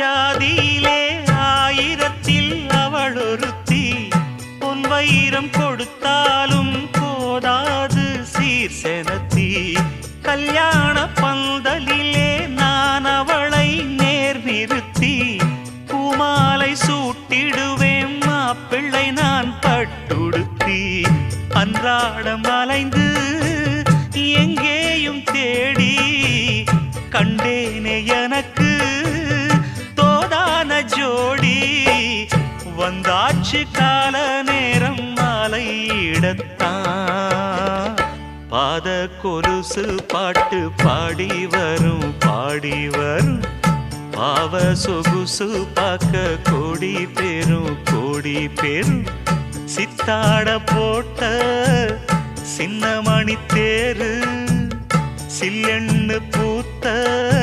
ஜாதியிலே ஆயிரத்தில் அவள் ஒருத்தி பொன் வைரம் கொடுத்தாலும் போதாது சீர் செனத்தி கல்யாண பந்தலிலே நான் அவளை நேர் நிறுத்தி பூமாலை சூட்டிடுவேன் மாப்பிள்ளை நான் பட்டுடுத்தி அன்றாடம் அலைந்து எங்கேயும் தேடி கண்டேனே எனக்கு தோதான ஜோடி வந்தாச்சு கால நேரம் மாலையிடத்தான் பாத கொலுசு பாட்டு பாடி வரும் பாவ சொகுசு பார்க்க கோடி பேரும் சித்தாட போட்ட சின்ன மணி தேரு சில்லெண்ணு பூத்த